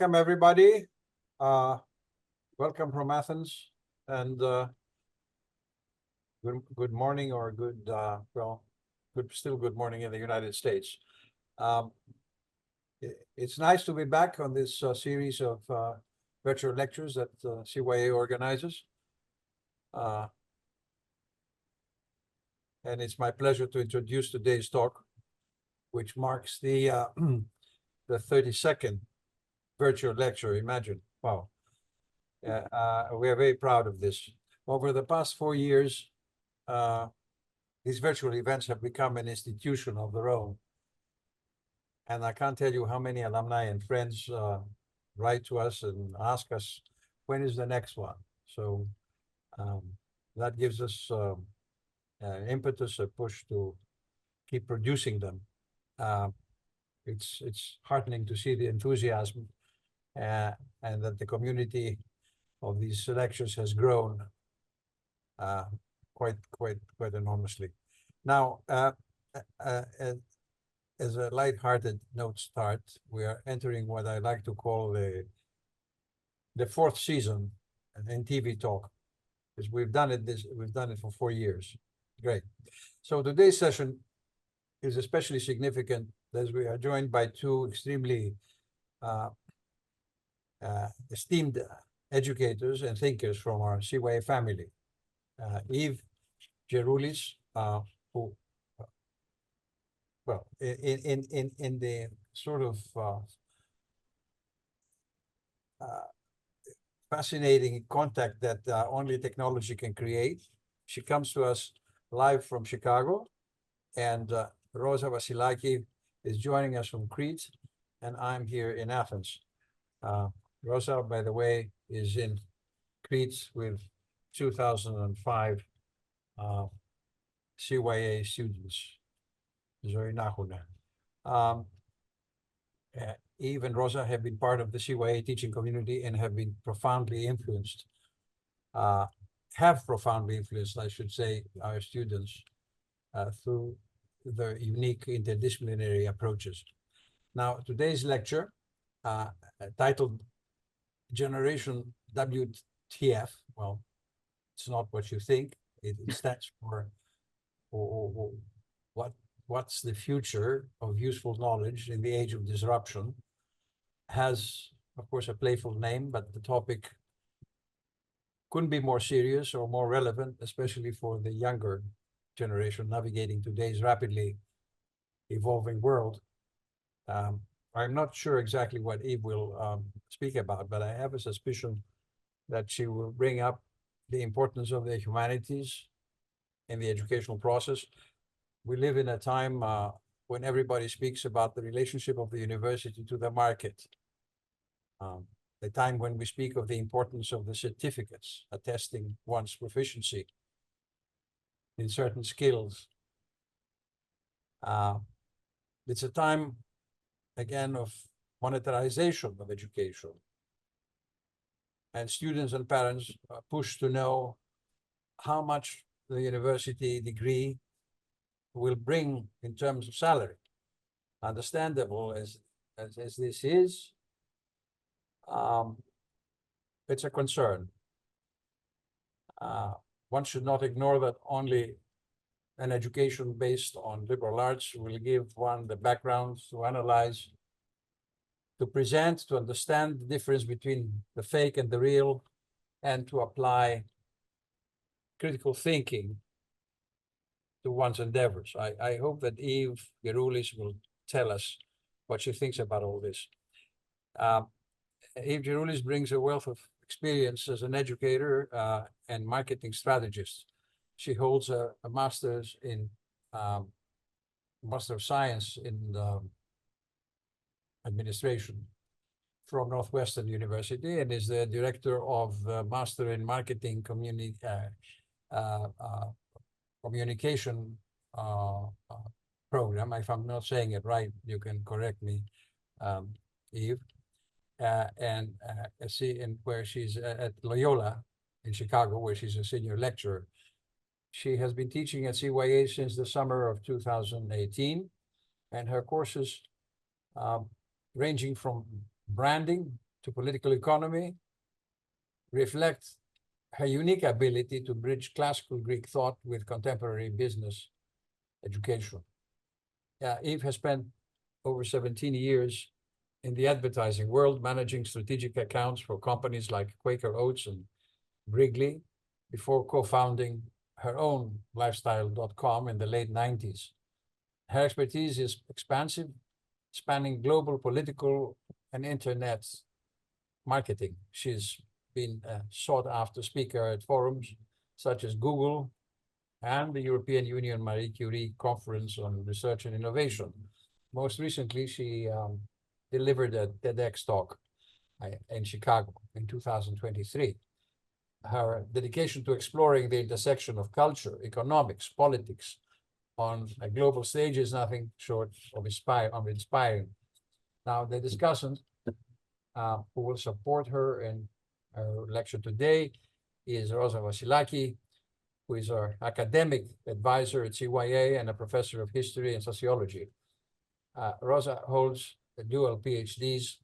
Welcome, everybody. Welcome from Athens, and good morning, or good good morning in the United States. It's nice to be back on this series of virtual lectures that CYA organizes. And it's my pleasure to introduce today's talk, which marks the 32nd virtual lecture. Imagine, wow. We are very proud of this. Over the past 4 years, these virtual events have become an institution of their own. And I can't tell you how many alumni and friends write to us and ask us, when is the next one? So that gives us impetus, a push to keep producing them. It's heartening to see the enthusiasm and that the community of these lectures has grown quite enormously. Now, as a light-hearted note start, we are entering what I like to call the fourth season in TV Talk, because we've done it for 4 years. Great. So today's session is especially significant as we are joined by two extremely esteemed educators and thinkers from our CYA family. Geroulis, who, well, in the sort of fascinating contact that only technology can create. She comes to us live from Chicago, and Rosa Vasilaki is joining us from Crete, and I'm here in Athens. Rosa, by the way, is in Crete with 2005 CYA students. Eve and Rosa have been part of the CYA teaching community and have been profoundly influenced, I should say, our students through the unique interdisciplinary approaches. Now, today's lecture, titled Generation WTF, well, it's not what you think. It stands for what's the future of useful knowledge in the age of disruption. Has, of course, a playful name, but the topic couldn't be more serious or more relevant, especially for the younger generation navigating today's rapidly evolving world. I'm not sure exactly what Eve will speak about, but I have a suspicion that she will bring up the importance of the humanities in the educational process. We live in a time when everybody speaks about the relationship of the university to the market. The time when we speak of the importance of the certificates attesting one's proficiency in certain skills. It's a time, again, of monetarization of education. And students and parents are pushed to know how much the university degree will bring in terms of salary. Understandable as this is, it's a concern. One should not ignore that only an education based on liberal arts will give one the background to analyze, to present, to understand the difference between the fake and the real, and to apply critical thinking to one's endeavors. I hope that Eve Geroulis will tell us what she thinks about all this. Eve Geroulis brings a wealth of experience as an educator and marketing strategist. She holds a master's in Master of Science in administration from Northwestern University, and is the director of the Master in Marketing Communication program. If I'm not saying it right, you can correct me, Eve. And where she's at Loyola in Chicago, where she's a senior lecturer. She has been teaching at CYA since the summer of 2018, and her courses ranging from branding to to political economy reflect her unique ability to bridge classical Greek thought with contemporary business education. Eve has spent over 17 years in the advertising world, managing strategic accounts for companies like Quaker Oats and Wrigley, before co-founding her own lifestyle.com in the late 90s. Her expertise is expansive, spanning global political and internet marketing. She's been a sought-after speaker at forums such as Google and the European Union Marie Curie Conference on Research and Innovation. Most recently, she delivered a TEDx talk in Chicago in 2023. Her dedication to exploring the intersection of culture, economics, politics on a global stage is nothing short of inspiring. Now, the discussant who will support her in her lecture today is Rosa Vasilaki, who is our academic advisor at CYA and a professor of history and sociology. Rosa holds dual PhDs,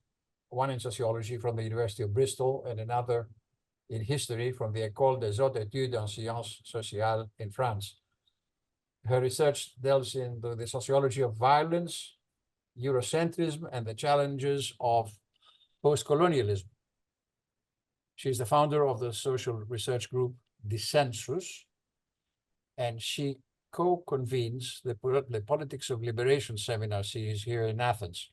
one in sociology from the University of Bristol and another in history from the École des Hautes Études en Sciences Sociales in France. Her research delves into the sociology of violence, Eurocentrism, and the challenges of post-colonialism. She's the founder of the social research group Dissensus, and she co-convenes the Politics of Liberation seminar series here in Athens.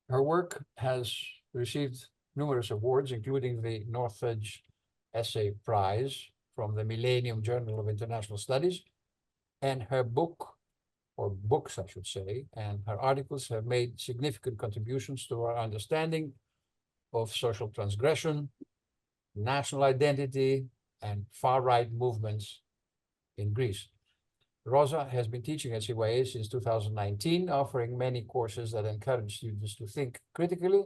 Her work has received numerous awards, including the Northedge Essay Prize from the Millennium Journal of International Studies, and her book, or books, I should say, and her articles have made significant contributions to our understanding of social transgression, national identity, and far-right movements in Greece. Rosa has been teaching at CYA since 2019, offering many courses that encourage students to think critically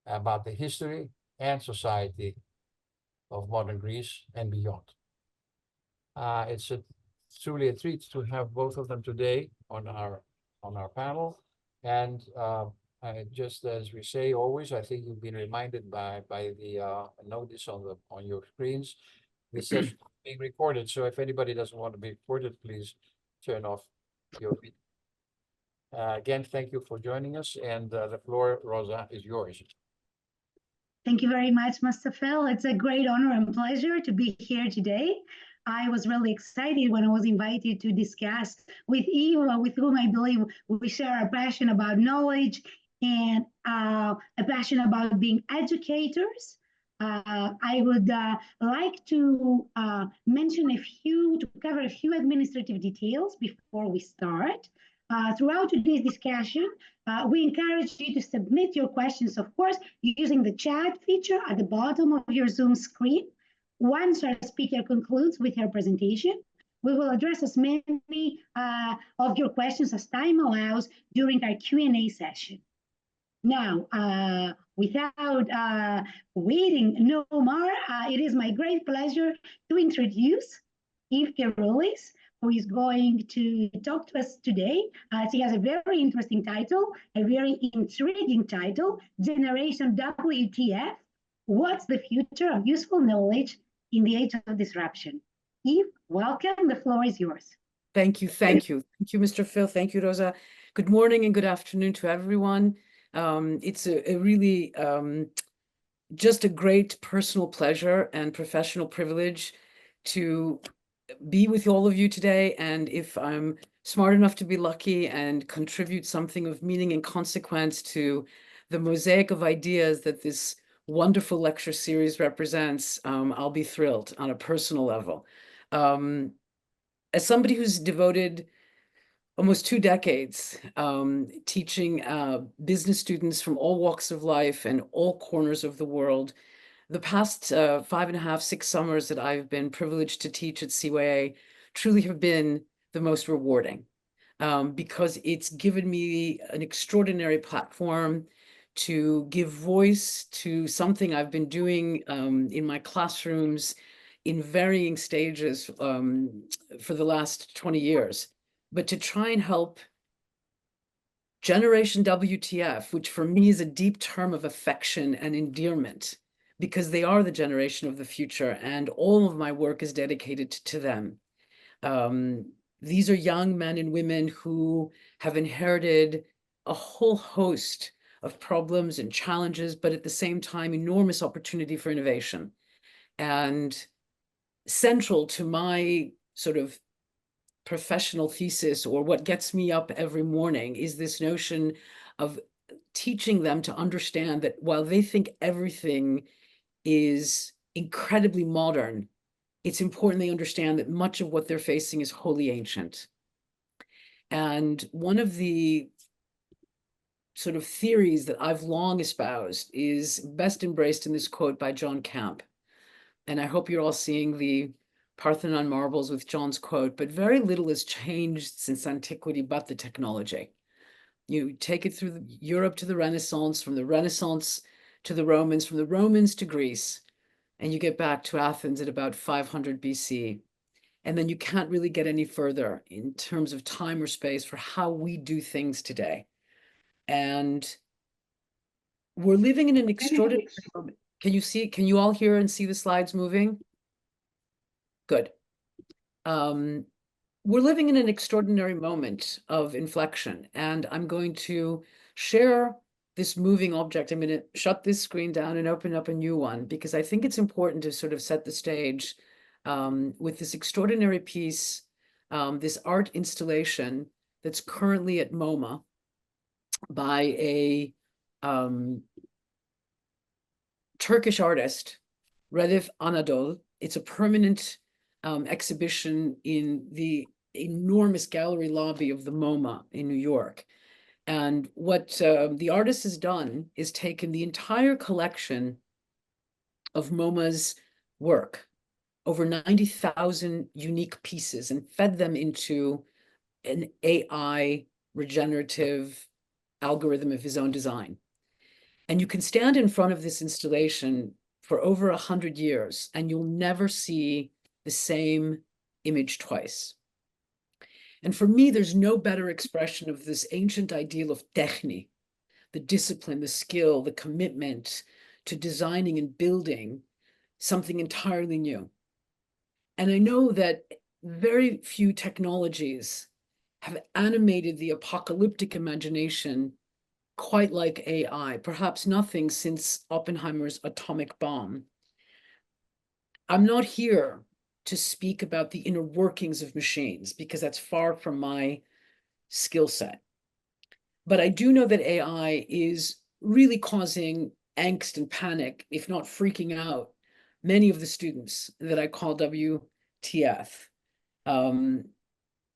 about the history and society of modern Greece and beyond. It's truly a treat to have both of them today on our panel. And just as we say always, I think you've been reminded by the notice on your screens. This session is being recorded, so if anybody doesn't want to be recorded, please turn off your video. Again, thank you for joining us, and the floor, Rosa, is yours. Thank you very much, Mr. Phil. It's a great honor and pleasure to be here today. I was really excited when I was invited to discuss with Eve, with whom I believe we share a passion about knowledge and a passion about being educators. I would like to cover a few administrative details before we start. Throughout today's discussion, we encourage you to submit your questions, of course, using the chat feature at the bottom of your Zoom screen. Once our speaker concludes with her presentation, we will address as many of your questions as time allows during our Q&A session. Now, without waiting no more, it is my great pleasure to introduce Eve Geroulis, who is going to talk to us today. She has a very interesting title, a very intriguing title, Generation WTF, What's the Future of Useful Knowledge in the Age of Disruption? Eve, welcome, the floor is yours. Thank you, Mr. Phil, thank you, Rosa. Good morning and good afternoon to everyone. It's a really just a great personal pleasure and professional privilege to be with all of you today. And if I'm smart enough to be lucky and contribute something of meaning and consequence to the mosaic of ideas that this wonderful lecture series represents, I'll be thrilled on a personal level. As somebody who's devoted almost 2 decades teaching business students from all walks of life and all corners of the world, the past 5.5, 6 summers that I've been privileged to teach at CYA truly have been the most rewarding because it's given me an extraordinary platform to give voice to something I've been doing in my classrooms in varying stages for the last 20 years, but to try and help Generation WTF, which for me is a deep term of affection and endearment, because they are the generation of the future, and all of my work is dedicated to them. These are young men and women who have inherited a whole host of problems and challenges, but at the same time, enormous opportunity for innovation. And central to my sort of professional thesis, or what gets me up every morning, is this notion of teaching them to understand that while they think everything is incredibly modern, it's important they understand that much of what they're facing is wholly ancient. And one of the sort of theories that I've long espoused is best embraced in this quote by John Camp. And I hope you're all seeing the Parthenon marbles with John's quote, but very little has changed since antiquity but the technology. You take it through Europe to the Renaissance, from the Renaissance to the Romans, from the Romans to Greece, and you get back to Athens at about 500 BC. And then you can't really get any further in terms of time or space for how we do things today. And we're living in an extraordinary moment. Can you all hear and see the slides moving? Good. We're living in an extraordinary moment of inflection, and I'm going to share this moving object. I'm going to shut this screen down and open up a new one, because I think it's important to sort of set the stage with this extraordinary piece, this art installation that's currently at MoMA by a Turkish artist, Redif Anadol. It's a permanent exhibition in the enormous gallery lobby of the MoMA in New York. And what the artist has done is taken the entire collection of MoMA's work, over 90,000 unique pieces, and fed them into an AI regenerative algorithm of his own design. And you can stand in front of this installation for over 100 years, and you'll never see the same image twice. And for me, there's no better expression of this ancient ideal of techni, the discipline, the skill, the commitment to designing and building something entirely new. And I know that very few technologies have animated the apocalyptic imagination quite like AI, perhaps nothing since Oppenheimer's atomic bomb. I'm not here to speak about the inner workings of machines, because that's far from my skill set. But I do know that AI is really causing angst and panic, if not freaking out, many of the students that I call WTF.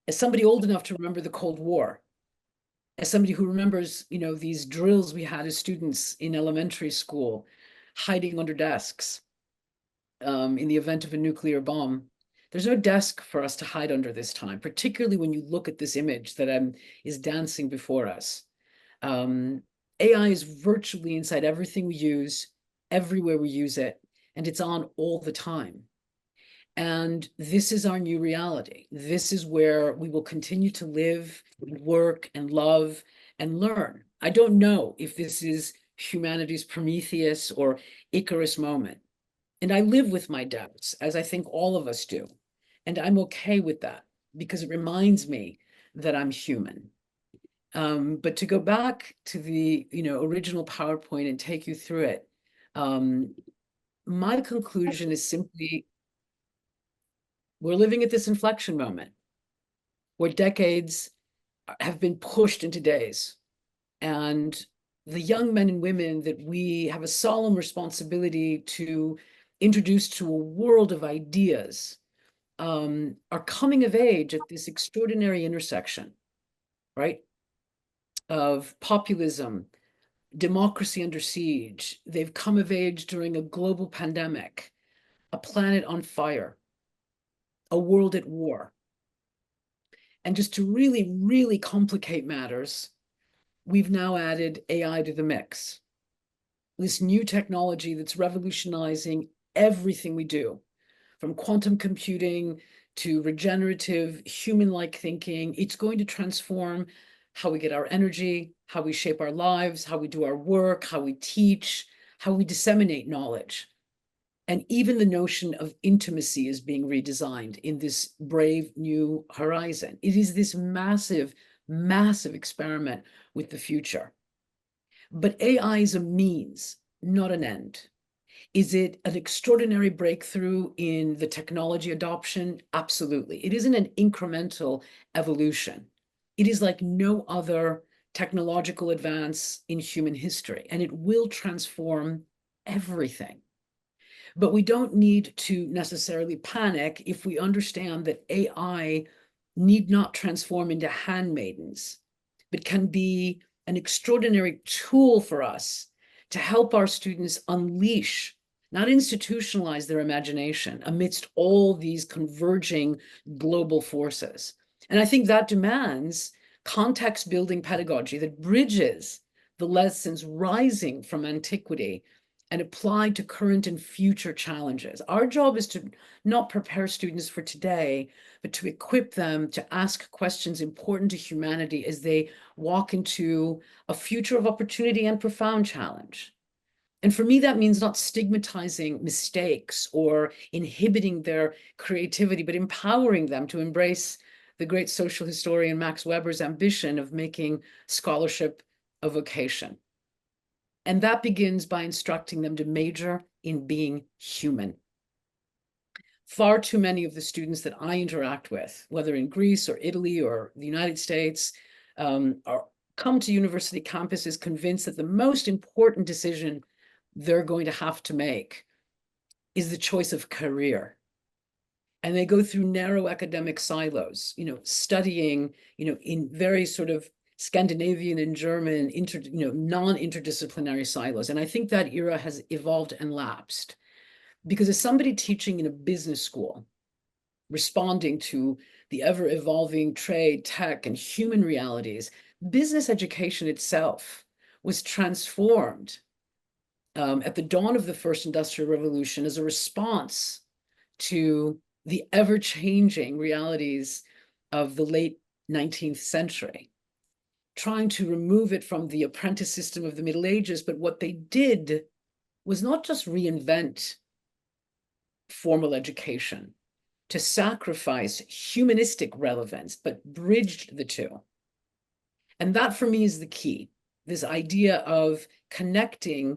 As somebody old enough to remember the Cold War, as somebody who remembers, these drills we had as students in elementary school, hiding under desks in the event of a nuclear bomb, there's no desk for us to hide under this time, particularly when you look at this image that is dancing before us. AI is virtually inside everything we use, everywhere we use it, and it's on all the time. And this is our new reality. This is where we will continue to live, work, and love, and learn. I don't know if this is humanity's Prometheus or Icarus moment. And I live with my doubts, as I think all of us do. And I'm okay with that, because it reminds me that I'm human. But to go back to the original PowerPoint and take you through it, my conclusion is simply, we're living at this inflection moment where decades have been pushed into days. And the young men and women that we have a solemn responsibility to introduce to a world of ideas are coming of age at this extraordinary intersection, right? Of populism, democracy under siege. They've come of age during a global pandemic, a planet on fire, a world at war. And just to really, really complicate matters, we've now added AI to the mix. This new technology that's revolutionizing everything we do, from quantum computing to regenerative, human-like thinking. It's going to transform how we get our energy, how we shape our lives, how we do our work, how we teach, how we disseminate knowledge. And even the notion of intimacy is being redesigned in this brave new horizon. It is this massive, massive experiment with the future. But AI is a means, not an end. Is it an extraordinary breakthrough in the technology adoption? Absolutely. It isn't an incremental evolution. It is like no other technological advance in human history, and it will transform everything. But we don't need to necessarily panic if we understand that AI need not transform into handmaidens, but can be an extraordinary tool for us to help our students unleash, not institutionalize their imagination amidst all these converging global forces. And I think that demands context-building pedagogy that bridges the lessons rising from antiquity and applied to current and future challenges. Our job is to not prepare students for today, but to equip them to ask questions important to humanity as they walk into a future of opportunity and profound challenge. And for me, that means not stigmatizing mistakes or inhibiting their creativity, but empowering them to embrace the great social historian Max Weber's ambition of making scholarship a vocation. And that begins by instructing them to major in being human. Far too many of the students that I interact with, whether in Greece or Italy or the United States, come to university campuses convinced that the most important decision they're going to have to make is the choice of career. And they go through narrow academic silos, studying, in very sort of Scandinavian and German, non-interdisciplinary silos. And I think that era has evolved and lapsed. Because as somebody teaching in a business school, responding to the ever-evolving trade, tech, and human realities, business education itself was transformed at the dawn of the first industrial revolution as a response to the ever-changing realities of the late 19th century, trying to remove it from the apprentice system of the Middle Ages. But what they did was not just reinvent formal education to sacrifice humanistic relevance, but bridged the two. And that for me is the key, this idea of connecting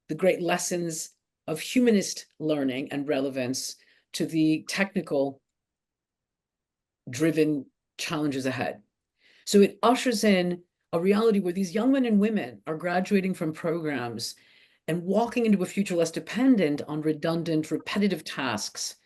the great lessons of humanist learning and relevance to the technical driven challenges ahead. So it ushers in a reality where these young men and women are graduating from programs and walking into a future less dependent on redundant, repetitive tasks,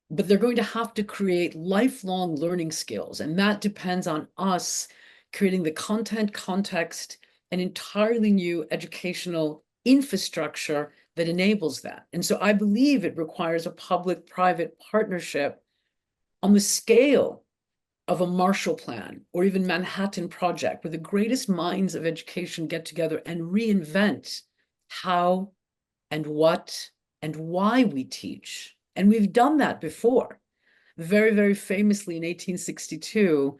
but they're going to have to create lifelong learning skills. And that depends on us creating the content, context, and entirely new educational infrastructure that enables that. And so I believe it requires a public-private partnership on the scale of a Marshall Plan or even Manhattan Project, where the greatest minds of education get together and reinvent how and what and why we teach. And we've done that before. Very, very famously in 1862,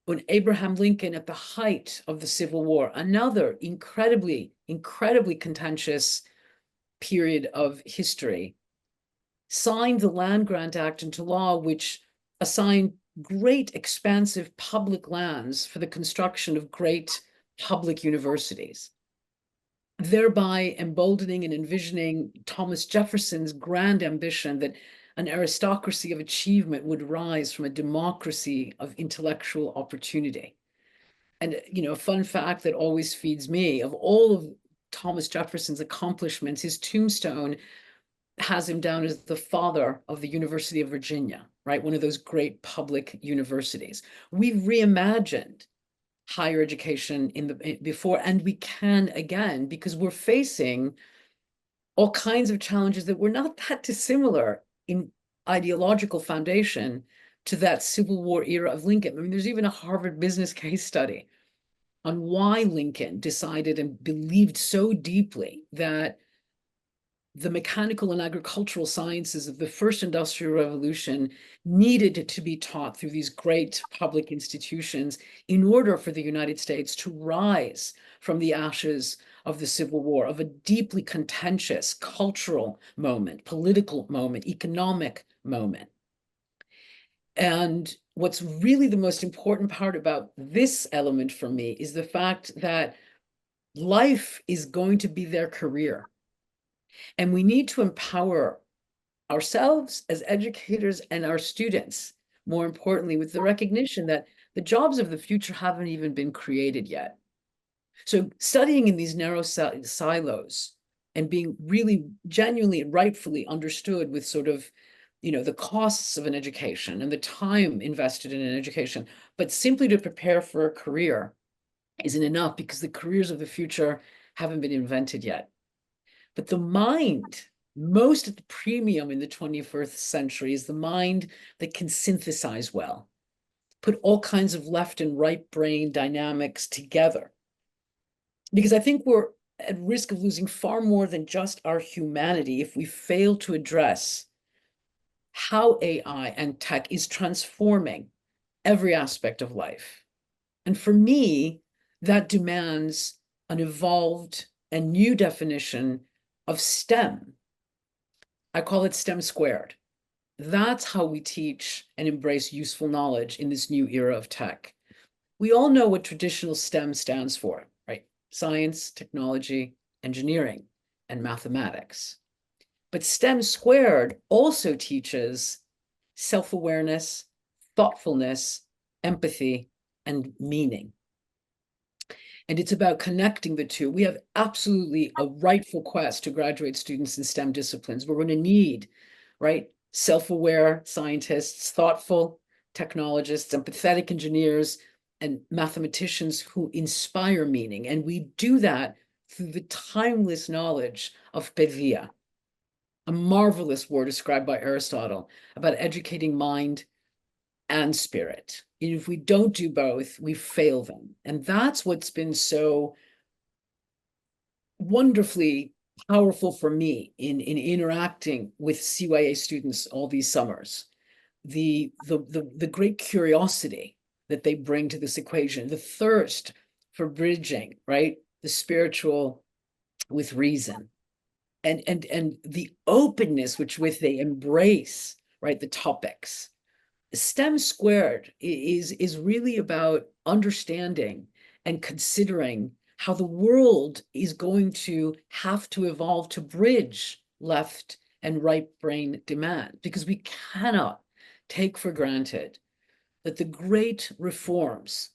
when Abraham Lincoln, at the height of the Civil War, another incredibly, incredibly contentious period of history, signed the Land Grant Act into law, which assigned great expansive public lands for the construction of great public universities, thereby emboldening and envisioning Thomas Jefferson's grand ambition that an aristocracy of achievement would rise from a democracy of intellectual opportunity. And, a fun fact that always feeds me, of all of Thomas Jefferson's accomplishments, his tombstone has him down as the father of the University of Virginia, right? One of those great public universities. We've reimagined higher education before, and we can again, because we're facing all kinds of challenges that were not that dissimilar in ideological foundation to that Civil War era of Lincoln. I mean, there's even a Harvard business case study on why Lincoln decided and believed so deeply that the mechanical and agricultural sciences of the first industrial revolution needed to be taught through these great public institutions in order for the United States to rise from the ashes of the Civil War, of a deeply contentious cultural moment, political moment, economic moment. And what's really the most important part about this element for me is the fact that life is going to be their career. And we need to empower ourselves as educators and our students, more importantly, with the recognition that the jobs of the future haven't even been created yet. So studying in these narrow silos and being really genuinely, rightfully understood with sort of, the costs of an education and the time invested in an education, but simply to prepare for a career isn't enough, because the careers of the future haven't been invented yet. But the mind, most at the premium in the 21st century, is the mind that can synthesize well, put all kinds of left and right brain dynamics together. Because I think we're at risk of losing far more than just our humanity if we fail to address how AI and tech is transforming every aspect of life. And for me, that demands an evolved and new definition of STEM. I call it STEM squared. That's how we teach and embrace useful knowledge in this new era of tech. We all know what traditional STEM stands for, right? Science, technology, engineering, and mathematics. But STEM squared also teaches self-awareness, thoughtfulness, empathy, and meaning. And it's about connecting the two. We have absolutely a rightful quest to graduate students in STEM disciplines. We're going to need, right, self-aware scientists, thoughtful technologists, empathetic engineers, and mathematicians who inspire meaning. And we do that through the timeless knowledge of pedia, a marvelous word described by Aristotle about educating mind and spirit. And if we don't do both, we fail them. And that's what's been so wonderfully powerful for me in interacting with CYA students all these summers. The great curiosity that they bring to this equation, the thirst for bridging, right? The spiritual with reason. And the openness which with they embrace, right, the topics. STEM squared is really about understanding and considering how the world is going to have to evolve to bridge left and right brain demand, because we cannot take for granted that the great reforms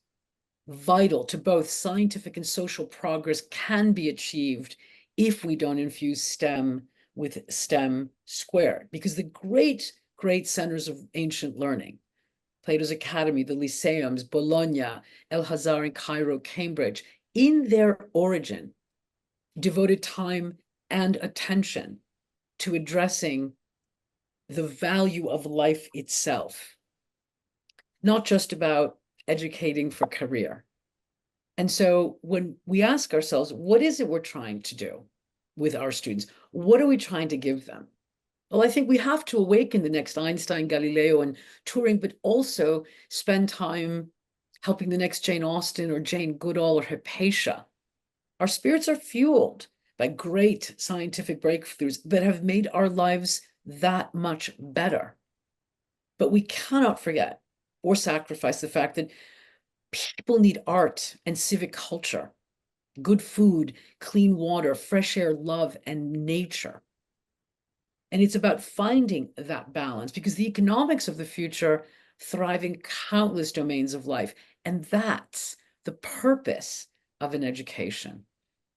vital to both scientific and social progress can be achieved if we don't infuse STEM with STEM squared. Because the great centers of ancient learning, Plato's Academy, the Lyceums, Bologna, El-Azhar in Cairo, Cambridge, in their origin, devoted time and attention to addressing the value of life itself, not just about educating for career. And so when we ask ourselves, what is it we're trying to do with our students? What are we trying to give them? Well, I think we have to awaken the next Einstein, Galileo, and Turing, but also spend time helping the next Jane Austen or Jane Goodall or Hypatia. Our spirits are fueled by great scientific breakthroughs that have made our lives that much better. But we cannot forget or sacrifice the fact that people need art and civic culture, good food, clean water, fresh air, love, and nature. And it's about finding that balance, because the economics of the future thrive in countless domains of life. And that's the purpose of an education,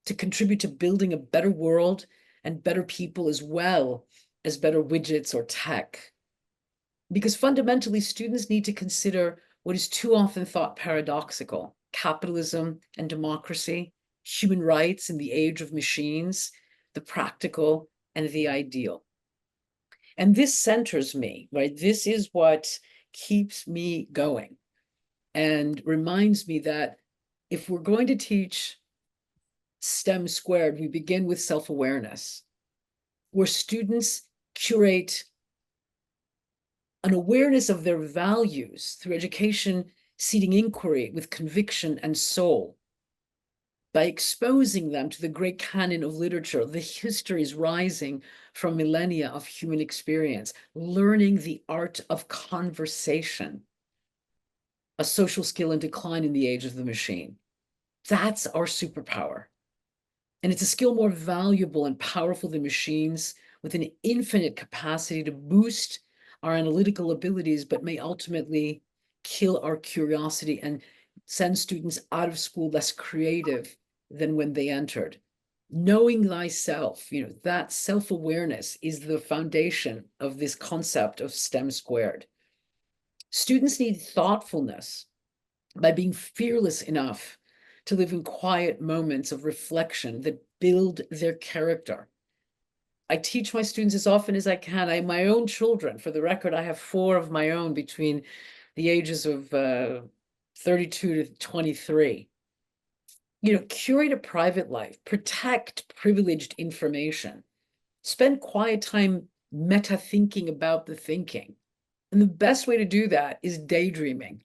to contribute to building a better world and better people, as well as better widgets or tech. Because fundamentally, students need to consider what is too often thought paradoxical: capitalism and democracy, human rights in the age of machines, the practical and the ideal. And this centers me, right? This is what keeps me going and reminds me that if we're going to teach STEM squared, we begin with self-awareness. where students curate an awareness of their values through education, seeding inquiry with conviction and soul, by exposing them to the great canon of literature, the histories rising from millennia of human experience, learning the art of conversation, a social skill in decline in the age of the machine. That's our superpower. And it's a skill more valuable and powerful than machines, with an infinite capacity to boost our analytical abilities, but may ultimately kill our curiosity and send students out of school less creative than when they entered. Knowing thyself, that self-awareness is the foundation of this concept of STEM squared. Students need thoughtfulness by being fearless enough to live in quiet moments of reflection that build their character. I teach my students as often as I can. I have my own children. For the record, I have 4 of my own between the ages of 32 to 23. Curate a private life, protect privileged information, spend quiet time meta-thinking about the thinking. And the best way to do that is daydreaming,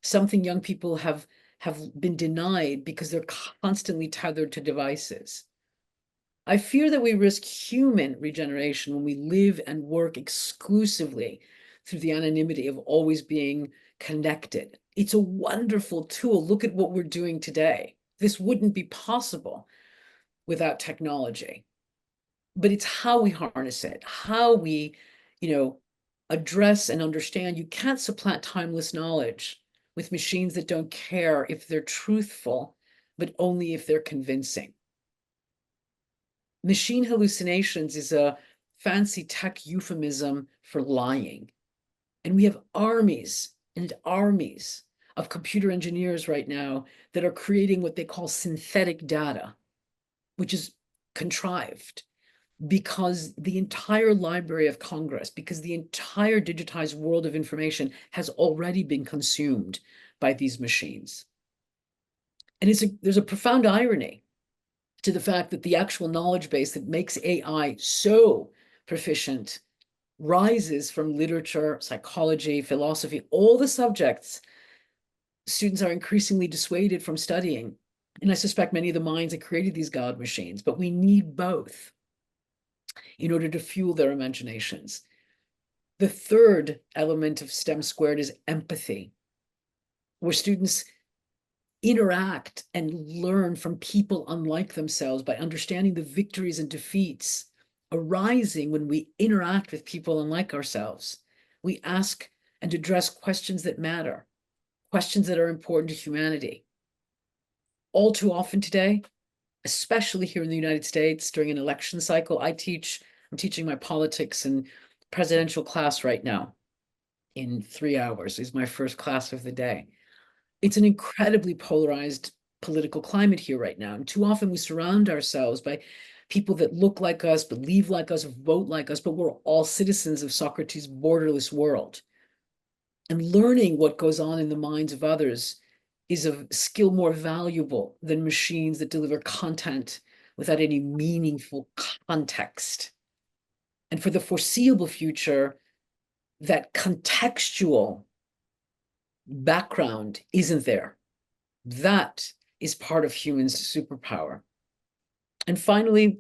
something young people have been denied because they're constantly tethered to devices. I fear that we risk human regeneration when we live and work exclusively through the anonymity of always being connected. It's a wonderful tool. Look at what we're doing today. This wouldn't be possible without technology. But it's how we harness it, how we, address and understand. You can't supplant timeless knowledge with machines that don't care if they're truthful, but only if they're convincing. Machine hallucinations is a fancy tech euphemism for lying. And we have armies and armies of computer engineers right now that are creating what they call synthetic data, which is contrived, because the entire Library of Congress, because the entire digitized world of information has already been consumed by these machines. And there's a profound irony to the fact that the actual knowledge base that makes AI so proficient rises from literature, psychology, philosophy, all the subjects students are increasingly dissuaded from studying. And I suspect many of the minds that created these God machines, but we need both in order to fuel their imaginations. The third element of STEM squared is empathy, where students interact and learn from people unlike themselves by understanding the victories and defeats arising when we interact with people unlike ourselves. We ask and address questions that matter, questions that are important to humanity. All too often today, especially here in the United States during an election cycle, I'm teaching my politics and presidential class right now. In 3 hours is my first class of the day. It's an incredibly polarized political climate here right now. And too often we surround ourselves by people that look like us, believe like us, vote like us, but we're all citizens of Socrates' borderless world. And learning what goes on in the minds of others is a skill more valuable than machines that deliver content without any meaningful context. And for the foreseeable future, that contextual background isn't there. That is part of humans' superpower. And finally,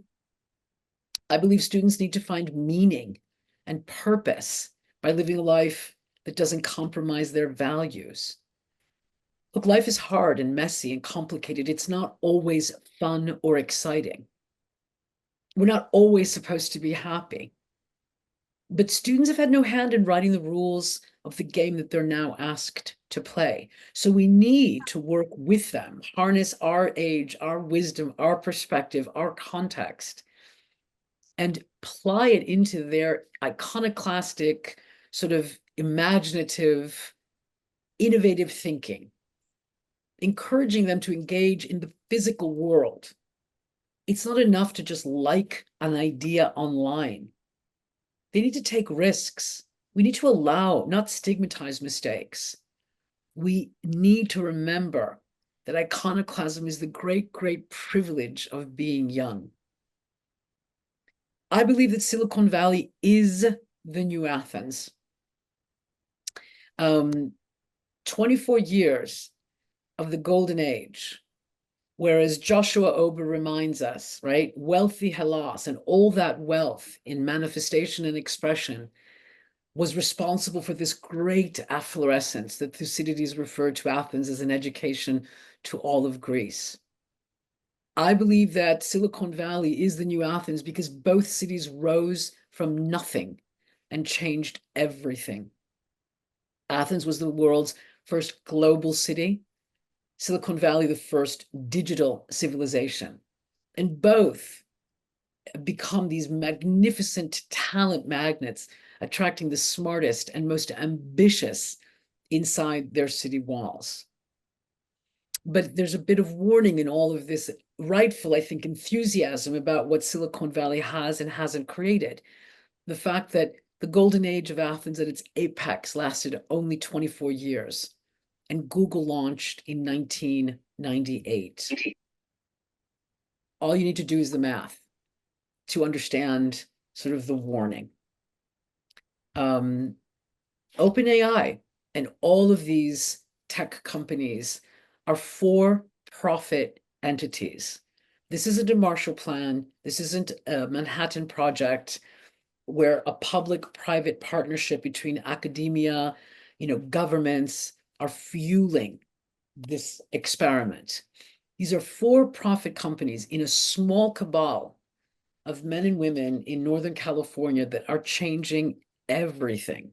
I believe students need to find meaning and purpose by living a life that doesn't compromise their values. Look, life is hard and messy and complicated. It's not always fun or exciting. We're not always supposed to be happy. But students have had no hand in writing the rules of the game that they're now asked to play. So we need to work with them, harness our age, our wisdom, our perspective, our context, and apply it into their iconoclastic, sort of imaginative, innovative thinking, encouraging them to engage in the physical world. It's not enough to just like an idea online. They need to take risks. We need to allow, not stigmatize mistakes. We need to remember that iconoclasm is the great, great privilege of being young. I believe that Silicon Valley is the new Athens. 24 years of the golden age, whereas Joshua Ober reminds us, right, wealthy Hellas and all that wealth in manifestation and expression was responsible for this great afflorescence that Thucydides referred to Athens as an education to all of Greece. I believe that Silicon Valley is the new Athens because both cities rose from nothing and changed everything. Athens was the world's first global city, Silicon Valley the first digital civilization. And both become these magnificent talent magnets, attracting the smartest and most ambitious inside their city walls. But there's a bit of warning in all of this rightful, I think, enthusiasm about what Silicon Valley has and hasn't created. The fact that the golden age of Athens at its apex lasted only 24 years, and Google launched in 1998. All you need to do is the math to understand sort of the warning. OpenAI and all of these tech companies are for-profit entities. This isn't a Marshall Plan. This isn't a Manhattan Project where a public-private partnership between academia, governments are fueling this experiment. These are for-profit companies in a small cabal of men and women in Northern California that are changing everything.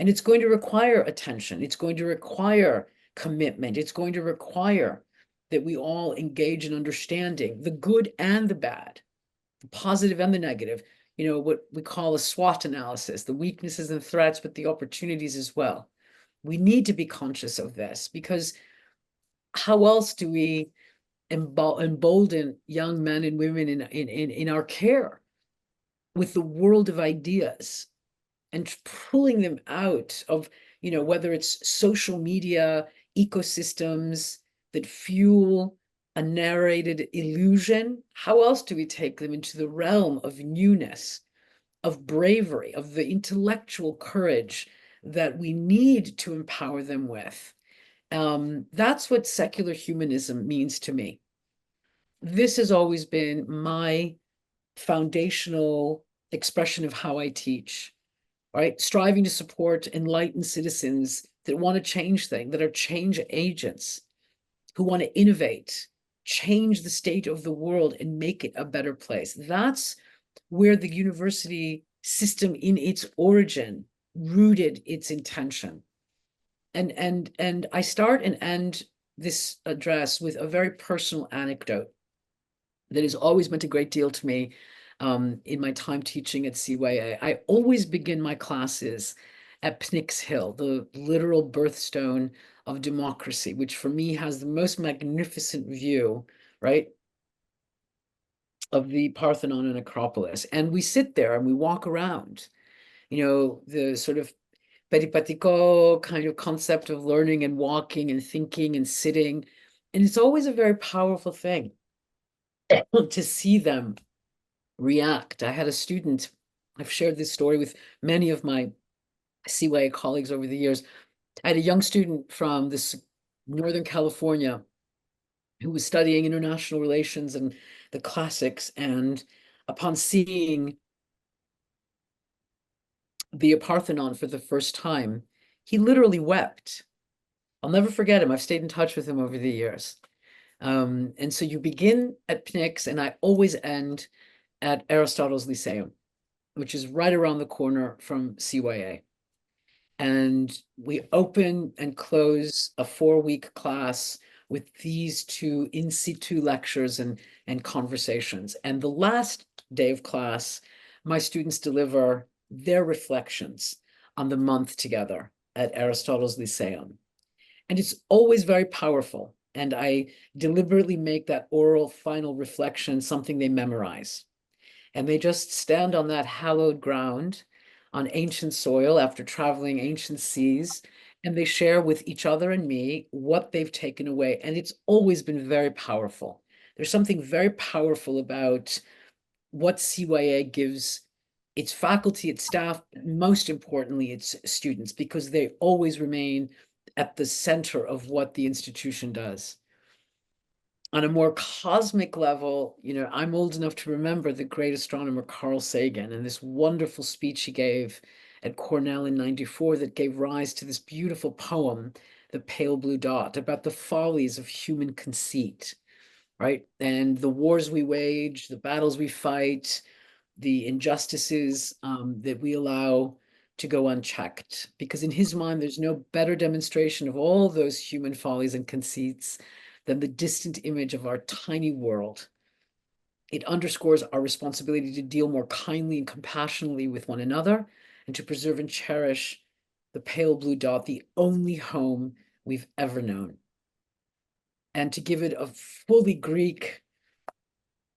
And it's going to require attention. It's going to require commitment. It's going to require that we all engage in understanding the good and the bad, the positive and the negative, what we call a SWOT analysis, the weaknesses and threats, but the opportunities as well. We need to be conscious of this because how else do we embolden young men and women in our care with the world of ideas and pulling them out of, whether it's social media ecosystems that fuel a narrated illusion? How else do we take them into the realm of newness, of bravery, of the intellectual courage that we need to empower them with? That's what secular humanism means to me. This has always been my foundational expression of how I teach, right? Striving to support enlightened citizens that want to change things, that are change agents, who want to innovate, change the state of the world and make it a better place. That's where the university system in its origin rooted its intention. And I start and end this address with a very personal anecdote that has always meant a great deal to me in my time teaching at CYA. I always begin my classes at Pnyx Hill, the literal birthstone of democracy, which for me has the most magnificent view, right, of the Parthenon and Acropolis. And we sit there and we walk around, the sort of peripatiko kind of concept of learning and walking and thinking and sitting. And it's always a very powerful thing to see them react. I had a student, I've shared this story with many of my CYA colleagues over the years. I had a young student from this Northern California who was studying international relations and the classics. And upon seeing the Parthenon for the first time, he literally wept. I'll never forget him. I've stayed in touch with him over the years. And so you begin at Pnyx, and I always end at Aristotle's Lyceum, which is right around the corner from CYA. And we open and close a 4-week class with these 2 in situ lectures and conversations. And the last day of class, my students deliver their reflections on the month together at Aristotle's Lyceum. And it's always very powerful. And I deliberately make that oral final reflection something they memorize. And they just stand on that hallowed ground on ancient soil after traveling ancient seas, and they share with each other and me what they've taken away. And it's always been very powerful. There's something very powerful about what CYA gives its faculty, its staff, most importantly, its students, because they always remain at the center of what the institution does. On a more cosmic level, you know, I'm old enough to remember the great astronomer Carl Sagan and this wonderful speech he gave at Cornell in '94 that gave rise to this beautiful poem, The Pale Blue Dot, about the follies of human conceit, right? And the wars we wage, the battles we fight, the injustices that we allow to go unchecked. Because in his mind, there's no better demonstration of all those human follies and conceits than the distant image of our tiny world. It underscores our responsibility to deal more kindly and compassionately with one another and to preserve and cherish the pale blue dot, the only home we've ever known. And to give it a fully Greek,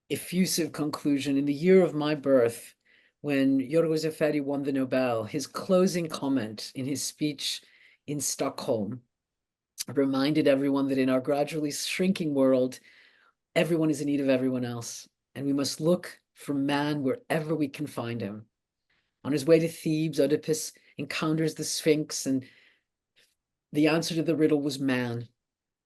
effusive conclusion, in the year of my birth, when Yorgos Eferi won the Nobel, his closing comment in his speech in Stockholm reminded everyone that in our gradually shrinking world, everyone is in need of everyone else, and we must look for man wherever we can find him. On his way to Thebes, Oedipus encounters the Sphinx, and the answer to the riddle was man.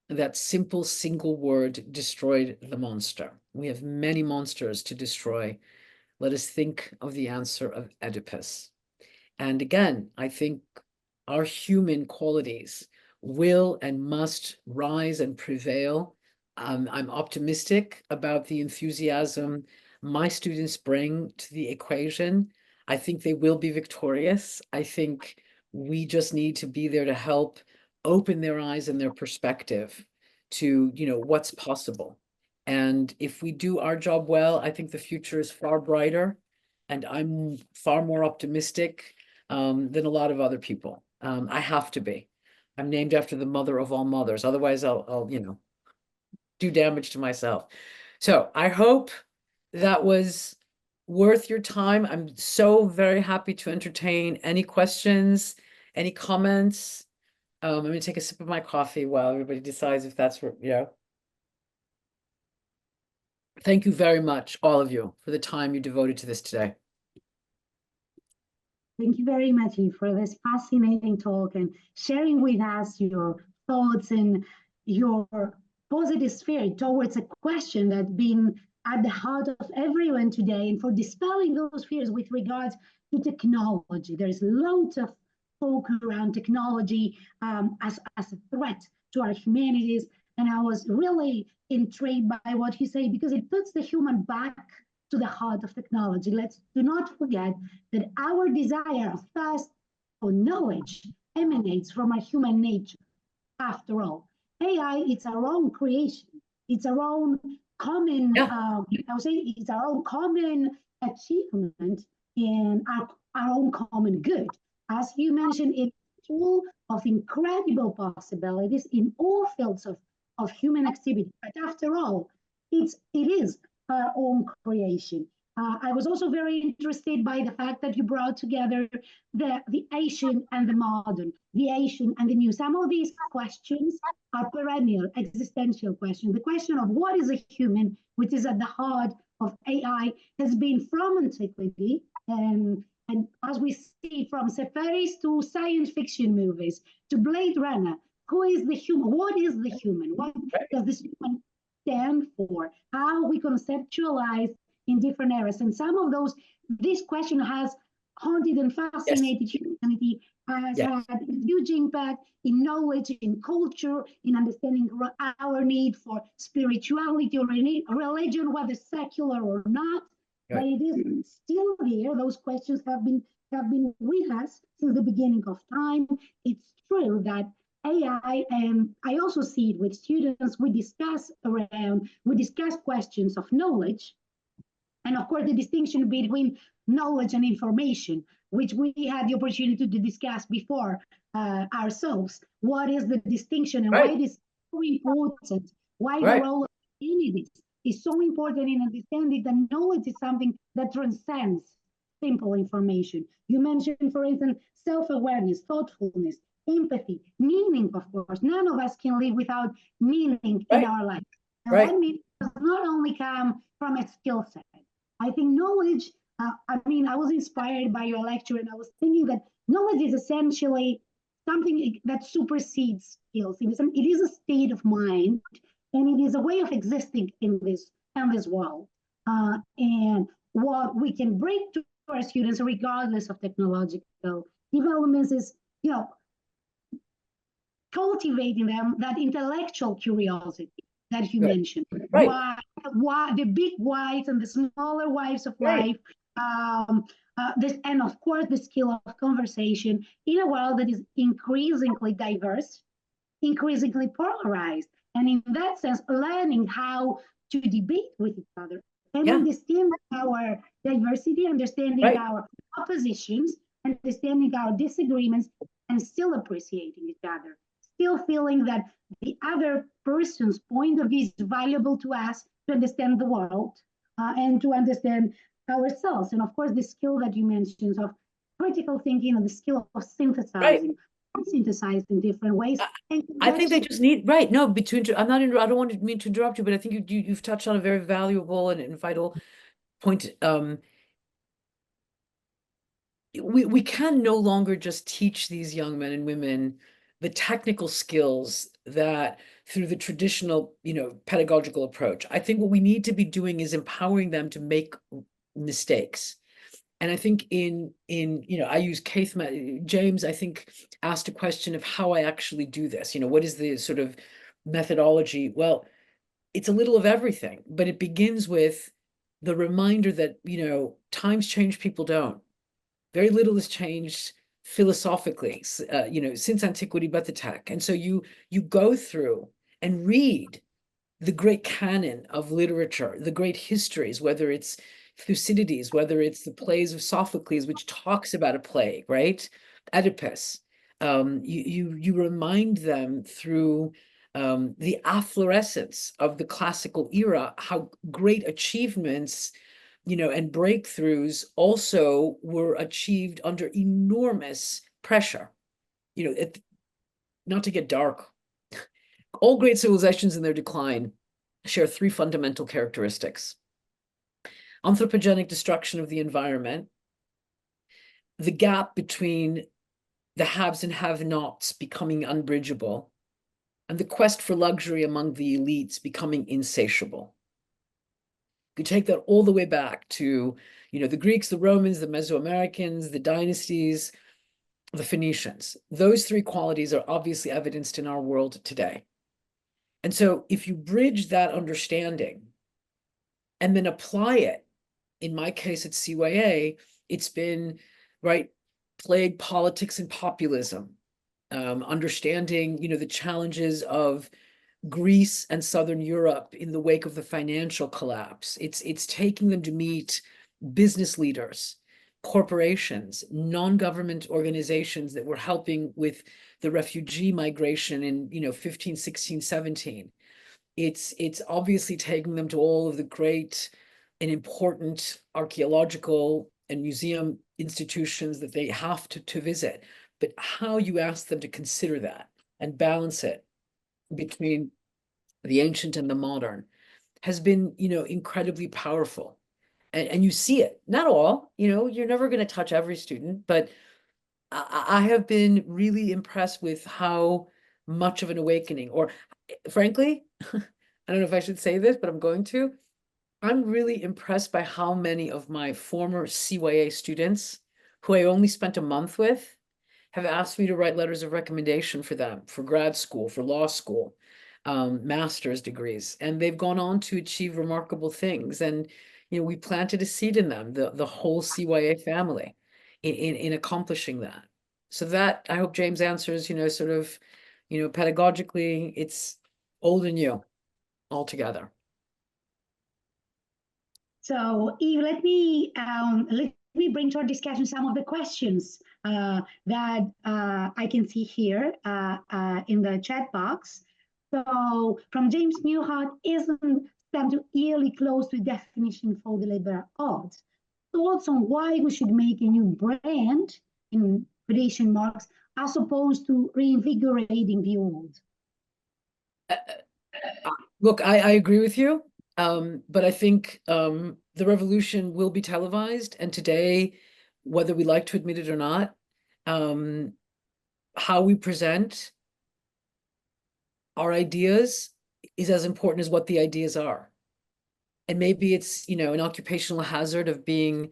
That simple single word destroyed the monster. We have many monsters to destroy. Let us think of the answer of Oedipus. And again, I think our human qualities will and must rise and prevail. I'm optimistic about the enthusiasm my students bring to the equation. I think they will be victorious. I think we just need to be there to help open their eyes and their perspective to, you know, what's possible. And if we do our job well, I think the future is far brighter, and I'm far more optimistic than a lot of other people. I have to be. I'm named after the mother of all mothers. Otherwise, I'll you know, do damage to myself. So I hope that was worth your time. I'm so very happy to entertain any questions, any comments. I'm going to take a sip of my coffee while everybody decides if that's what, you know. Thank you very much, all of you, for the time you devoted to this today. Thank you very much for this fascinating talk and sharing with us your thoughts and your positive spirit towards a question that's been at the heart of everyone today, and for dispelling those fears with regards to technology. There's loads of talk around technology as a threat to our humanities, and I was really intrigued by what you say, because it puts the human back to the heart of technology. Let's do not forget that our desire of thirst for knowledge emanates from our human nature. After all, AI, it's our own creation. It's our own common, I would say it's our own common achievement and our own common good. As you mentioned, it's full of incredible possibilities in all fields of human activity. But after all, it is our own creation. I was also very interested by the fact that you brought together the ancient and the modern, the ancient and the new. Some of these questions are perennial, existential questions. The question of what is a human, which is at the heart of AI, has been from antiquity, and as we see, from safaris to science fiction movies to Blade Runner, who is the human? What is the human? What does this human stand for? How we conceptualize in different eras. And some of those, this question has haunted and fascinated humanity, has had a huge impact in knowledge, in culture, in understanding our need for spirituality or religion, whether secular or not. But it is still there. Those questions have been with us since the beginning of time. It's true that AI, and I also see it with students, we discuss questions of knowledge, and of course the distinction between knowledge and information, which we had the opportunity to discuss before ourselves. What is the distinction, and why it is so important, why the role of communities is so important in understanding that knowledge is something that transcends simple information. You mentioned, for instance, self-awareness, thoughtfulness, empathy, meaning, of course. None of us can live without meaning in our life. And that meaning does not only come from a skill set. I think knowledge, I mean, I was inspired by your lecture and I was thinking that knowledge is essentially something that supersedes skills. It is a state of mind and it is a way of existing in this world. And what we can bring to our students, regardless of technological developments, is, you know, cultivating them that intellectual curiosity that you mentioned. Right. Why the big whys and the smaller whys of life. And of course the skill of conversation in a world that is increasingly diverse, increasingly polarized, and in that sense, learning how to debate with each other and understand our diversity, understanding our oppositions, understanding our disagreements, and still appreciating each other. Still feeling that the other person's point of view is valuable to us to understand the world and to understand ourselves. And of course, the skill that you mentioned of critical thinking and the skill of synthesizing, synthesized in different ways. I think they just need, no, I'm not, I don't want to mean to interrupt you, but I think you've touched on a very valuable and vital point. We can no longer just teach these young men and women the technical skills that through the traditional, pedagogical approach. I think what we need to be doing is empowering them to make mistakes. And I think I use James, I think, asked a question of how I actually do this. What is the sort of methodology? Well, it's a little of everything, but it begins with the reminder that, times change, people don't. Very little has changed philosophically, since antiquity, but the tech. And so you go through and read the great canon of literature, the great histories, whether it's Thucydides, whether it's the plays of Sophocles, which talks about a plague, right? Oedipus. You remind them through the afflorescence of the classical era, how great achievements, and breakthroughs also were achieved under enormous pressure. Not to get dark, all great civilizations in their decline share three fundamental characteristics: anthropogenic destruction of the environment, the gap between the haves and have-nots becoming unbridgeable, and the quest for luxury among the elites becoming insatiable. You take that all the way back to, the Greeks, the Romans, the Mesoamericans, the dynasties, the Phoenicians. Those three qualities are obviously evidenced in our world today. And so if you bridge that understanding and then apply it, in my case at CYA, it's been, plague, politics, and populism, understanding, the challenges of Greece and Southern Europe in the wake of the financial collapse. It's taking them to meet business leaders, corporations, non-government organizations that were helping with the refugee migration in 15, 16, 17. It's obviously taking them to all of the great and important archaeological and museum institutions that they have to visit. But how you ask them to consider that and balance it between the ancient and the modern has been, incredibly powerful. And you see it, not all, you're never going to touch every student, but I have been really impressed with how much of an awakening, or frankly, I don't know if I should say this, but I'm going to. I'm really impressed by how many of my former CYA students, who I only spent a month with, have asked me to write letters of recommendation for them, for grad school, for law school, master's degrees, and they've gone on to achieve remarkable things. And, we planted a seed in them, the whole CYA family, in accomplishing that. So that, I hope James answers, sort of, pedagogically, it's old and new altogether. So Eve, let me bring to our discussion some of the questions that I can see here in the chat box. So from James Newhart, isn't STEM too eerily close to the definition for the liberal arts? Thoughts on why we should make a new brand, in quotation marks, as opposed to reinvigorating the old? Look, I agree with you. But I think the revolution will be televised, and today, whether we like to admit it or not, how we present our ideas is as important as what the ideas are. And maybe it's, an occupational hazard of being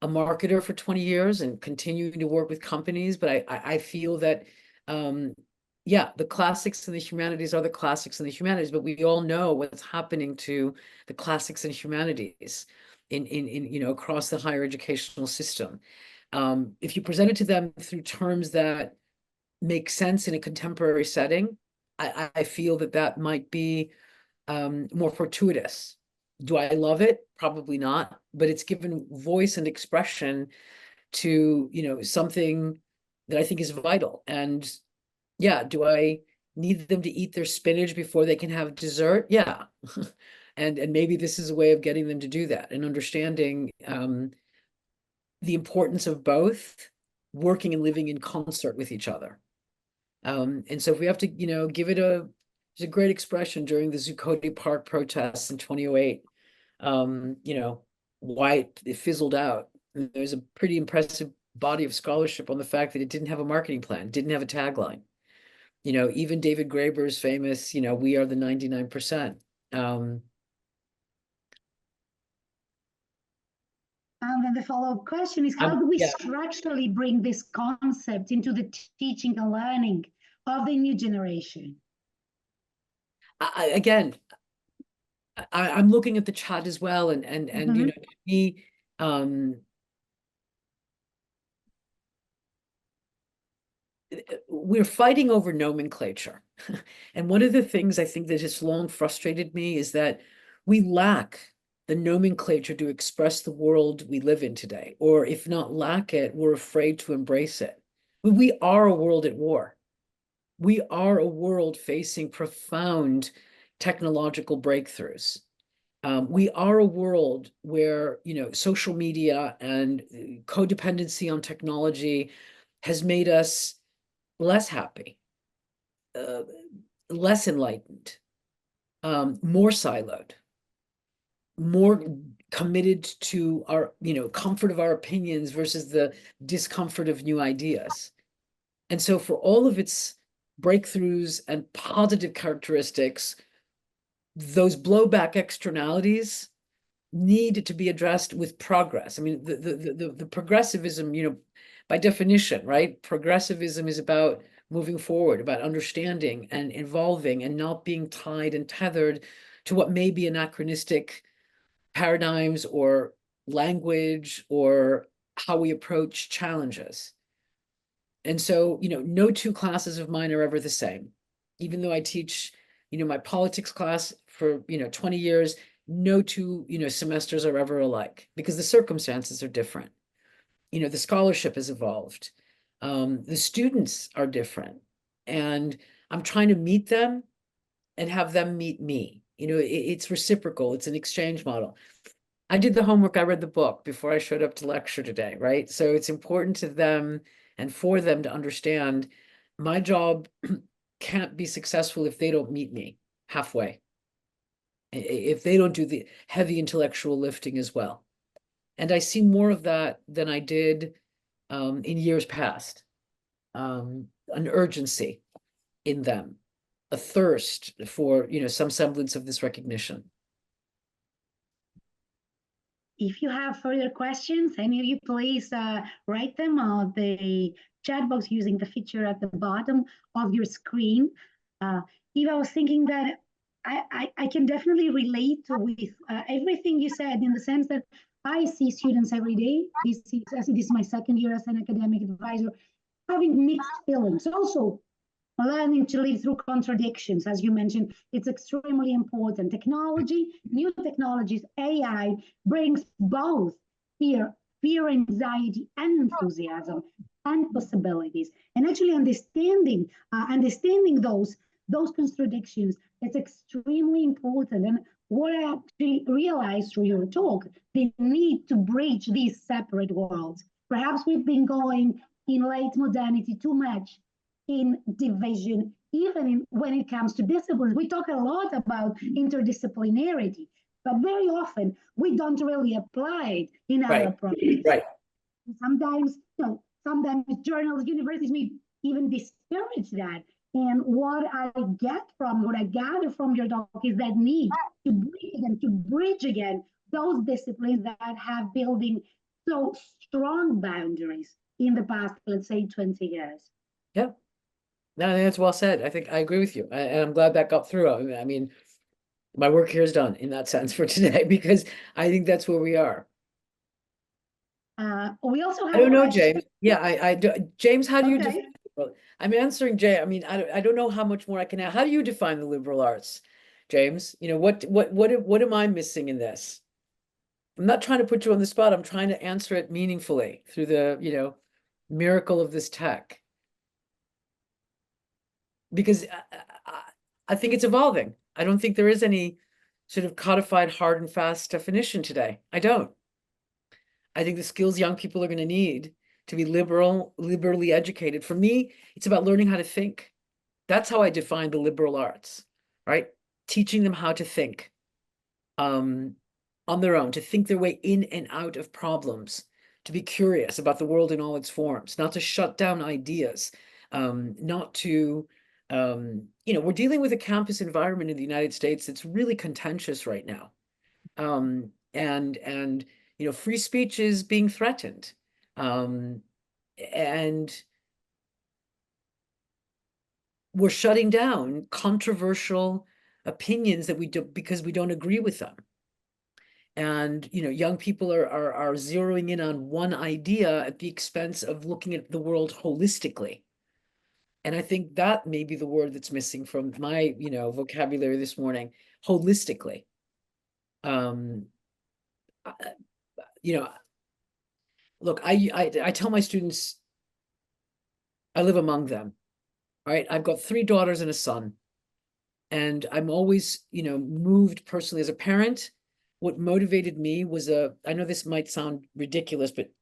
a marketer for 20 years and continuing to work with companies, but I feel that, yeah, the classics and the humanities are the classics and the humanities, but we all know what's happening to the classics and humanities in across the higher educational system. If you present it to them through terms that make sense in a contemporary setting, I feel that might be more fortuitous. Do I love it? Probably not, but it's given voice and expression to, something that I think is vital. And yeah, do I need them to eat their spinach before they can have dessert? Yeah. And maybe this is a way of getting them to do that and understanding the importance of both working and living in concert with each other. And so if we have to, give it there's a great expression during the Zuccotti Park protests in 2008, why it fizzled out. And there's a pretty impressive body of scholarship on the fact that it didn't have a marketing plan, didn't have a tagline. Even David Graeber's famous, we are the 99%. And then the follow-up question is, how do we structurally bring this concept into the teaching and learning of the new generation? I'm looking at the chat as well, and to me, we're fighting over nomenclature. And one of the things I think that has long frustrated me is that we lack the nomenclature to express the world we live in today, or if not lack it, we're afraid to embrace it. We are a world at war. We are a world facing profound technological breakthroughs. We are a world where, social media and codependency on technology has made us less happy, less enlightened, more siloed, more committed to our, comfort of our opinions versus the discomfort of new ideas. And so for all of its breakthroughs and positive characteristics, those blowback externalities need to be addressed with progress. I mean, the progressivism, by definition, right? Progressivism is about moving forward, about understanding and evolving and not being tied and tethered to what may be anachronistic paradigms or language or how we approach challenges. And so, no two classes of mine are ever the same. Even though I teach, my politics class for, 20 years, no two, semesters are ever alike because the circumstances are different. The scholarship has evolved. The students are different. And I'm trying to meet them and have them meet me. It's reciprocal. It's an exchange model. I did the homework. I read the book before I showed up to lecture today, right? So it's important to them and for them to understand my job can't be successful if they don't meet me halfway, if they don't do the heavy intellectual lifting as well. And I see more of that than I did in years past. An urgency in them, a thirst for, some semblance of this recognition. If you have further questions, any of you please write them on the chat box using the feature at the bottom of your screen. Eva, I was thinking that I can definitely relate with everything you said, in the sense that I see students every day. This is my second year as an academic advisor, having mixed feelings. Also, learning to live through contradictions, as you mentioned, it's extremely important. Technology, new technologies, AI brings both fear, anxiety, and enthusiasm, and possibilities. And actually understanding those contradictions, it's extremely important. And what I actually realized through your talk, the need to bridge these separate worlds. Perhaps we've been going in late modernity too much in division, even when it comes to disciplines. We talk a lot about interdisciplinarity. but very often we don't really apply it in Right. our projects. Right. Sometimes, sometimes journals, universities may even discourage that. And what I gather from your talk is that need to bridge again those disciplines that have building so strong boundaries in the past, let's say 20 years. Yeah. No, I think that's well said. I think I agree with you. And I'm glad that got through. I mean, my work here is done in that sense for today, because I think that's where we are. We also have I don't know, questions. James. Yeah, I do. James, how do you Okay. define I'm answering Jay. I mean, I don't know how much more I can add. How do you define the liberal arts, James? You know, what am I missing in this? I'm not trying to put you on the spot. I'm trying to answer it meaningfully through the, miracle of this tech. Because I think it's evolving. I don't think there is any sort of codified, hard and fast definition today. I don't. I think the skills young people are going to need to be liberally educated. For me, it's about learning how to think. That's how I define the liberal arts, right? Teaching them how to think on their own, to think their way in and out of problems, to be curious about the world in all its forms, not to shut down ideas, not to, we're dealing with a campus environment in the United States that's really contentious right now. And free speech is being threatened. And we're shutting down controversial opinions that we do because we don't agree with them. And young people are zeroing in on one idea at the expense of looking at the world holistically. And I think that may be the word that's missing from my vocabulary this morning, holistically. Look, I tell my students, I live among them, right? I've got 3 daughters and a son, and I'm always, moved personally as a parent. What motivated me was I know this might sound ridiculous, but it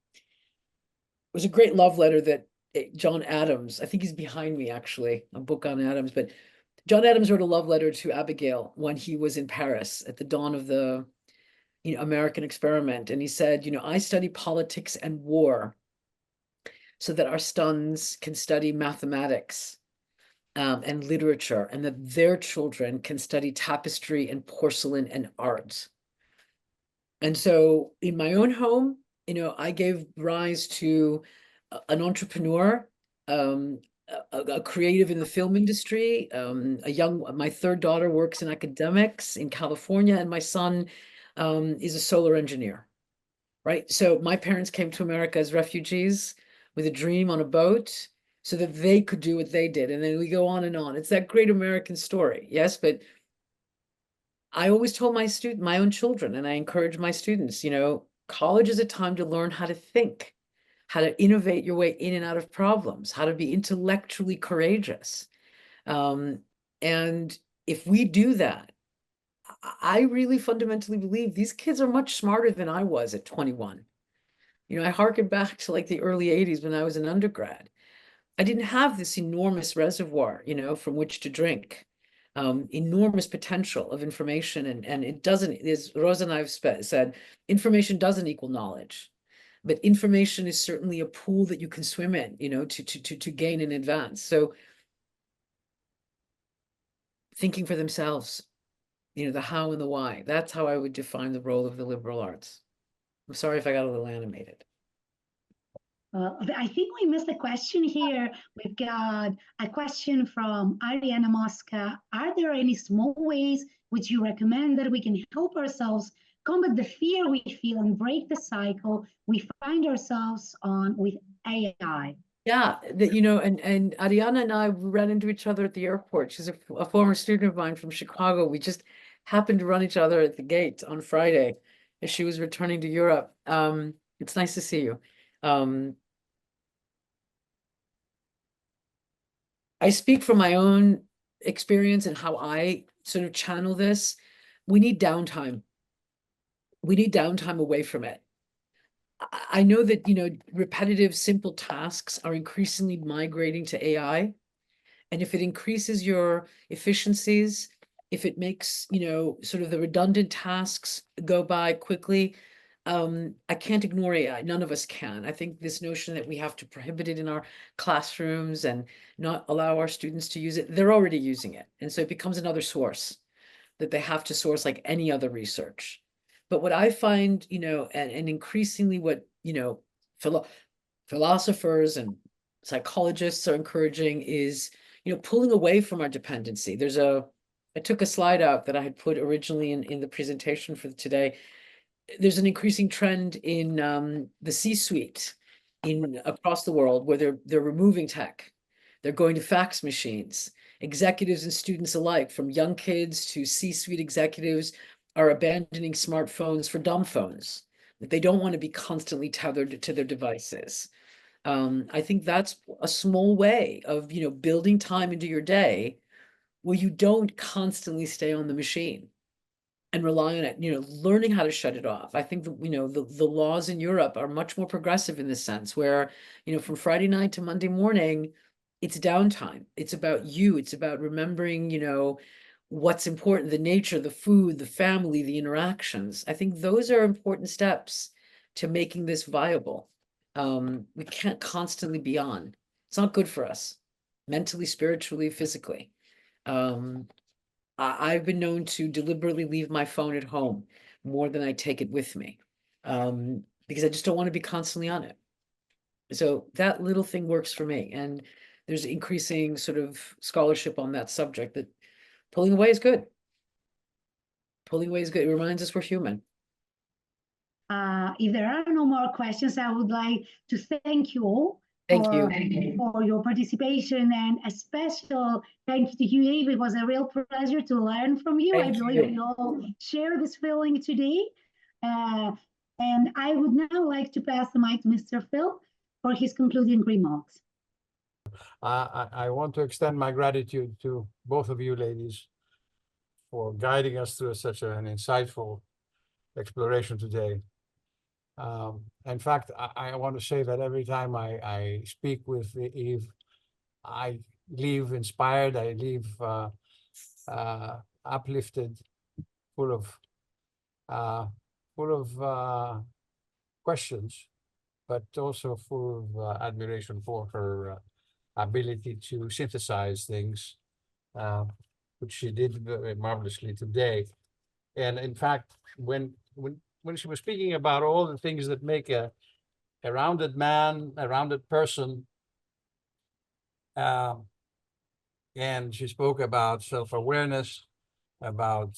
was a great love letter that John Adams, I think he's behind me actually, a book on Adams, but John Adams wrote a love letter to Abigail when he was in Paris at the dawn of the American experiment. And he said, I study politics and war so that our sons can study mathematics and literature, and that their children can study tapestry and porcelain and art. And so in my own home, I gave rise to an entrepreneur, a creative in the film industry, my 3rd daughter works in academics in California, and my son is a solar engineer, right? So my parents came to America as refugees with a dream on a boat so that they could do what they did. And then we go on and on. It's that great American story, yes, but I always told my own children, and I encourage my students, college is a time to learn how to think, how to innovate your way in and out of problems, how to be intellectually courageous. And if we do that, I really fundamentally believe these kids are much smarter than I was at 21. I harken back to like the early 80s when I was an undergrad. I didn't have this enormous reservoir, from which to drink. Enormous potential of information, and it doesn't, as Rosa and I have said, information doesn't equal knowledge, but information is certainly a pool that you can swim in, to gain and advance. So thinking for themselves, the how and the why, that's how I would define the role of the liberal arts. I'm sorry if I got a little animated. I think we missed a question here. We've got a question from Ariana Mosca. Are there any small ways which you recommend that we can help ourselves combat the fear we feel and break the cycle we find ourselves on with AI? Yeah, and Ariana and I ran into each other at the airport. She's a former student of mine from Chicago. We just happened to run each other at the gate on Friday as she was returning to Europe. It's nice to see you. I speak from my own experience and how I sort of channel this. We need downtime. We need downtime away from it. I know that, repetitive, simple tasks are increasingly migrating to AI. And if it increases your efficiencies if it makes, you know, sort of the redundant tasks go by quickly, I can't ignore AI. None of us can. I think this notion that we have to prohibit it in our classrooms and not allow our students to use it, they're already using it. And so it becomes another source that they have to source like any other research. But what I find, you know, and increasingly what, you know, philosophers and psychologists are encouraging is, you know, pulling away from our dependency. I took a slide out that I had put originally in the presentation for today. There's an increasing trend in the C-suite across the world where they're removing tech. They're going to fax machines. Executives and students alike, from young kids to C-suite executives, are abandoning smartphones for dumb phones. That they don't want to be constantly tethered to their devices. I think that's a small way of, you know, building time into your day where you don't constantly stay on the machine and rely on it, you know, learning how to shut it off. I think that, you know, the laws in Europe are much more progressive in this sense, where, you know, from Friday night to Monday morning, it's downtime. It's about you. It's about remembering, you know, what's important, the nature, the food, the family, the interactions. I think those are important steps to making this viable. We can't constantly be on. It's not good for us, mentally, spiritually, physically. I've been known to deliberately leave my phone at home more than I take it with me, because I just don't want to be constantly on it. So that little thing works for me. And there's increasing sort of scholarship on that subject that pulling away is good. Pulling away is good. It reminds us we're human. If there are no more questions, I would like to thank you all for your participation, and a special thank you to you, Eve. It was a real pleasure to learn from you. I believe we all share this feeling today. And I would now like to pass the mic to Mr. Phil for his concluding remarks. I want to extend my gratitude to both of you ladies for guiding us through such an insightful exploration today. In fact, I want to say that every time I speak with Eve, I leave inspired, I leave uplifted, full of questions, but also full of admiration for her ability to synthesize things, which she did very marvelously today. And in fact, when she was speaking about all the things that make a rounded man, a rounded person, and she spoke about self-awareness, about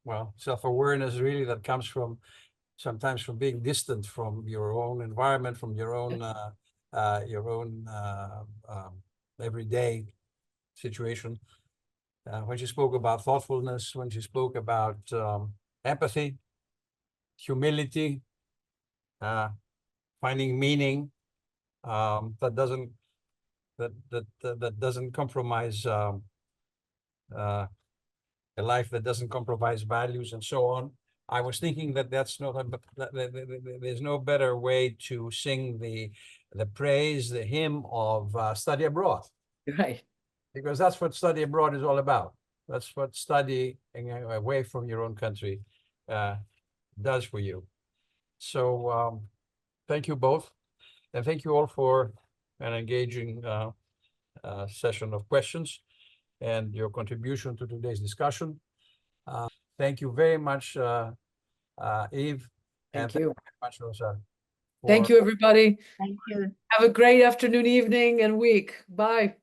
well, self-awareness really that comes from sometimes from being distant from your own environment, from your own everyday situation. When she spoke about thoughtfulness, when she spoke about empathy, humility, finding meaning that doesn't compromise a life that doesn't compromise values and so on. I was thinking that there's no better way to sing the praise, the hymn of study abroad. Right. Because that's what study abroad is all about. That's what studying away from your own country does for you. So thank you both. And thank you all for an engaging session of questions and your contribution to today's discussion. Thank you very much, Eve. Thank you. Thank you very much, Rosa. Thank you, everybody. Thank you. Have a great afternoon, evening, and week. Bye.